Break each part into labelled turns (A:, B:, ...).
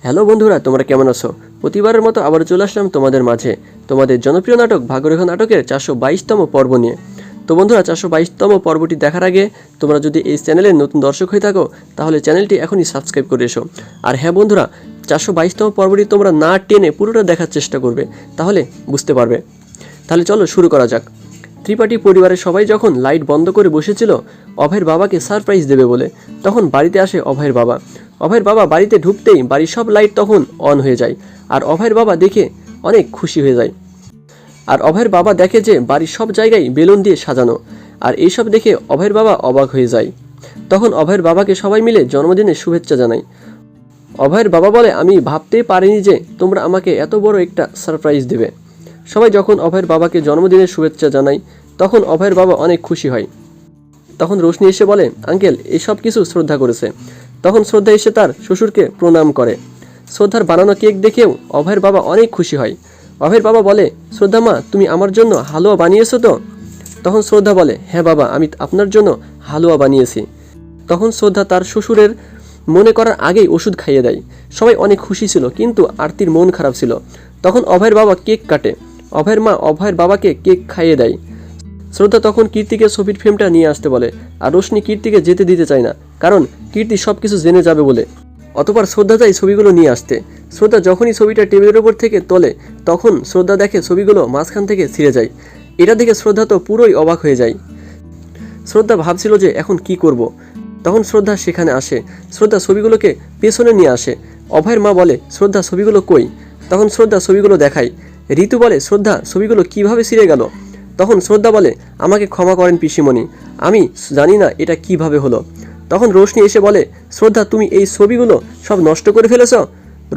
A: Hello বন্ধুরা, তোমরা কেমন আছো? প্রতিবারের মতো আবার চলে আসলাম তোমাদের মাঝে তোমাদের জনপ্রিয় নাটক ভাগ্যরেখা নাটকের 422তম পর্ব নিয়ে। তো বন্ধুরা, 422তম পর্বটি দেখার আগে তোমরা যদি এই চ্যানেলের নতুন দর্শক হয়ে থাকো তাহলে চ্যানেলটি এখনই সাবস্ক্রাইব করে এসো। আর হ্যাঁ বন্ধুরা, 422তম পর্বটি তোমরা না টেনে পুরোটা দেখার চেষ্টা করবে, তাহলে বুঝতে পারবে। তাহলে চলো শুরু করা যাক। ত্রিপাঠী পরিবারের সবাই যখন লাইট বন্ধ করে বসেছিল অভয়ের বাবাকে সারপ্রাইজ দেবে বলে, তখন বাড়িতে আসে অভয়ের বাবা। অভয়ের বাবা বাড়িতে ঢুকতেই বাড়ির সব লাইট তখন অন হয়ে যায়, আর অভয়ের বাবা দেখে অনেক খুশি হয়ে যায়। আর অভয়ের বাবা দেখে যে বাড়ির সব জায়গায় বেলুন দিয়ে সাজানো, আর এইসব দেখে অভয়ের বাবা অবাক হয়ে যায়। তখন অভয়ের বাবাকে সবাই মিলে জন্মদিনের শুভেচ্ছা জানায়। অভয়ের বাবা বলে, আমি ভাবতেই পারিনি যে তোমরা আমাকে এত বড় একটা সারপ্রাইজ দেবে। সবাই যখন অভয়ের বাবাকে জন্মদিনের শুভেচ্ছা জানায় তখন অভয়ের বাবা অনেক খুশি হয়। তখন রোশনি এসে বলে, আঙ্কেল এসব কিছু শ্রদ্ধা করেছে। তখন শ্রদ্ধা এসে তার শ্বশুরকে প্রণাম করে। শ্রদ্ধার বানানো কেক দেখেও অভয়ের বাবা অনেক খুশি হয়। অভয়ের বাবা বলে, শ্রদ্ধা মা, তুমি আমার জন্য হালুয়া বানিয়েছো তো? তখন শ্রদ্ধা বলে, হ্যাঁ বাবা, আমি আপনার জন্য হালুয়া বানিয়েছি। তখন শ্রদ্ধা তার শ্বশুরের মনে করার আগেই ওষুধ খাইয়ে দেয়। সবাই অনেক খুশি ছিল, কিন্তু আরতির মন খারাপ ছিল। তখন অভয়ের বাবা কেক কাটে। অভয়ের মা অভয়ের বাবাকে কেক খাইয়ে দেয়। শ্রদ্ধা তখন কীর্তিকে ছবির ফ্রেমটা নিয়ে আসতে বলে, আর রোশনি কীর্তিকে যেতে দিতে চায় না, কারণ কীর্তি সব কিছু জেনে যাবে বলে। অতঃপর শ্রদ্ধা যায় ছবিগুলো নিয়ে আসতে। শ্রদ্ধা যখনই ছবিটা টেবিলের ওপর থেকে তোলে তখন শ্রদ্ধা দেখে ছবিগুলো মাঝখান থেকে ছিঁড়ে যায়। এটা দেখে শ্রদ্ধা তো পুরোই অবাক হয়ে যায়। শ্রদ্ধা ভাবছিল যে এখন কি করব। তখন শ্রদ্ধা সেখানে আসে। শ্রদ্ধা ছবিগুলোকে পেছনে নিয়ে আসে। অভয়ের মা বলে, শ্রদ্ধা ছবিগুলো কই? তখন শ্রদ্ধা ছবিগুলো দেখায়। ঋতু বলে, শ্রদ্ধা ছবিগুলো কিভাবে ছিঁড়ে গেল? তখন শ্রদ্ধা বলে, আমাকে ক্ষমা করেন পিসিমণি, আমি জানি না এটা কিভাবে হলো। তখন রোশনি এসে বলে, শ্রদ্ধা তুমি এই ছবিগুলো সব নষ্ট করে ফেলেছ?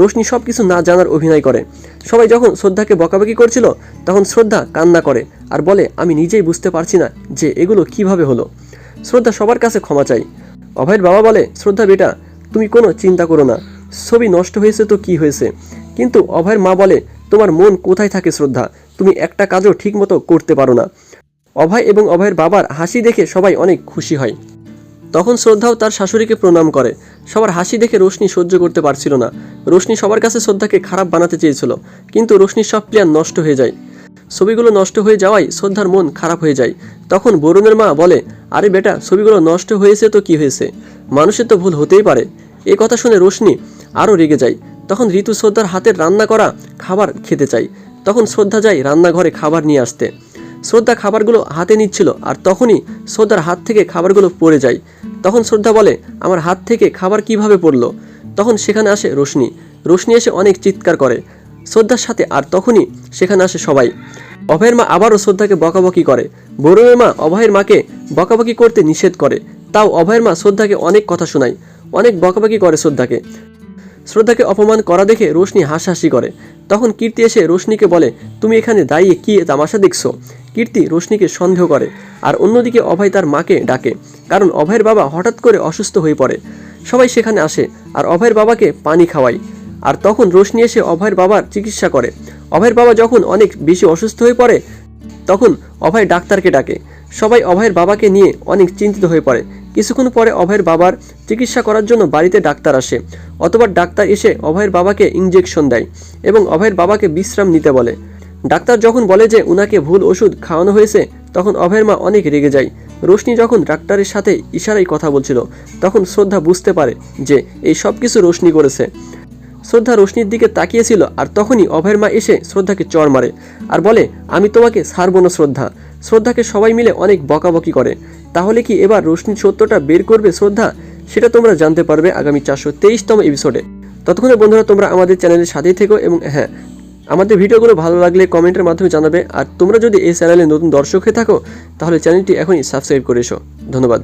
A: রোশনি সব কিছু না জানার অভিনয় করে। সবাই যখন শ্রদ্ধাকে বকাবকি করছিল তখন শ্রদ্ধা কান্না করে আর বলে, আমি নিজেই বুঝতে পারছি না যে এগুলো কিভাবে হলো। শ্রদ্ধা সবার কাছে ক্ষমা চাই। অভয়ের বাবা বলে, শ্রদ্ধা বেটা, তুমি কোনো চিন্তা করো না, ছবি নষ্ট হয়েছে তো কি হয়েছে। কিন্তু অভয়ের মা বলে, তোমার মন কোথায় থাকে শ্রদ্ধা, তুমি একটা কাজও ঠিকমতো করতে পারো না। অভয় এবং অভয়ের বাবার হাসি দেখে সবাই অনেক খুশি হয়। তখন শ্রদ্ধাও তার শাশুড়িকে প্রণাম করে। সবার হাসি দেখে রোশনি সহ্য করতে পারছিল না। রোশনি সবার কাছে শ্রদ্ধাকে খারাপ বানাতে চেয়েছিল, কিন্তু রোশনির সব প্ল্যান নষ্ট হয়ে যায়। ছবিগুলো নষ্ট হয়ে যাওয়ায় শ্রদ্ধার মন খারাপ হয়ে যায়। তখন বরুণের মা বলে, আরে বেটা, ছবিগুলো নষ্ট হয়েছে তো কি হয়েছে, মানুষের তো ভুল হতেই পারে। এই কথা শুনে রোশনি আরও রেগে যায়। তখন ঋতু শ্রদ্ধার হাতের রান্না করা খাবার খেতে চায়। তখন শ্রদ্ধা যায় রান্নাঘরে খাবার নিয়ে আসতে। শ্রদ্ধা খাবারগুলো হাতে নিচ্ছিল, আর তখনই শ্রদ্ধার হাত থেকে খাবারগুলো পড়ে যায়। তখন শ্রদ্ধা বলে, আমার হাত থেকে খাবার কিভাবে পড়লো? তখন সেখানে আসে রোশনি। রোশনি এসে অনেক চিৎকার করে শ্রদ্ধার সাথে, আর তখনই সেখানে আসে সবাই। অভয়ের মা আবারও শ্রদ্ধাকে বকাবকি করে। বরুণের মা অভয়ের মাকে বকাবকি করতে নিষেধ করে, তাও অভয়ের মা শ্রদ্ধাকে অনেক কথা শোনায়, অনেক বকাবকি করে শ্রদ্ধাকে। শ্রদ্ধাকে অপমান করা দেখে রোশনি হাসাহাসি করে। তখন কীর্তি এসে রোশনিকে বলে, তুমি এখানে দাঁড়িয়ে কি তামাশা দেখছো? কীর্তি রোশনিকে সন্দেহ করে, আর অন্যদিকে অভয় তার মাকে ডাকে, কারণ অভয়ের বাবা হঠাৎ করে অসুস্থ হয়ে পড়ে। সবাই সেখানে আসে আর অভয়ের বাবাকে পানি খাওয়ায়। আর তখন রোশনি এসে অভয়ের বাবার চিকিৎসা করে। অভয়ের বাবা যখন অনেক বেশি অসুস্থ হয়ে পড়ে তখন অভয় ডাক্তারকে ডাকে। সবাই অভয়ের বাবাকে নিয়ে অনেক চিন্তিত হয়ে পড়ে। কিছুক্ষণ পরে অভয়ের বাবার চিকিৎসা করার জন্য বাড়িতে ডাক্তার আসে। অতঃপর ডাক্তার এসে অভয়ের বাবাকে ইঞ্জেকশন দেয় এবং অভয়ের বাবাকে বিশ্রাম নিতে বলে। ডাক্তার যখন বলে যে উনাকে ভুল ওষুধ খাওয়ানো হয়েছে তখন অভয়ের মা অনেক রেগে যায়। রোশনি যখন ডাক্তারের সাথে ইশারায় কথা বলছিল তখন শ্রদ্ধা বুঝতে পারে যে এই সব কিছু রোশনি করেছে। শ্রদ্ধা রোশনির দিকে তাকিয়েছিল, আর তখনই অভয়ের মা এসে শ্রদ্ধাকে চড় মারে আর বলে, আমি তোমাকে ছাড়বো না শ্রদ্ধা। শ্রদ্ধাকে সবাই মিলে অনেক বকাবকি করে। তাহলে কি এবার রোশনির সত্যটা বের করবে শ্রদ্ধা? সেটা তোমরা জানতে পারবে আগামী 423তম এপিসোডে। ততক্ষণে বন্ধুরা তোমরা আমাদের চ্যানেলের সাথেই থেকো, এবং হ্যাঁ, আমাদের ভিডিওগুলো ভালো লাগলে কমেন্টের মাধ্যমে জানাবে। আর তোমরা যদি এই চ্যানেলে নতুন দর্শক হয়ে থাকো তাহলে চ্যানেলটি এখনই সাবস্ক্রাইব করে এসো। ধন্যবাদ।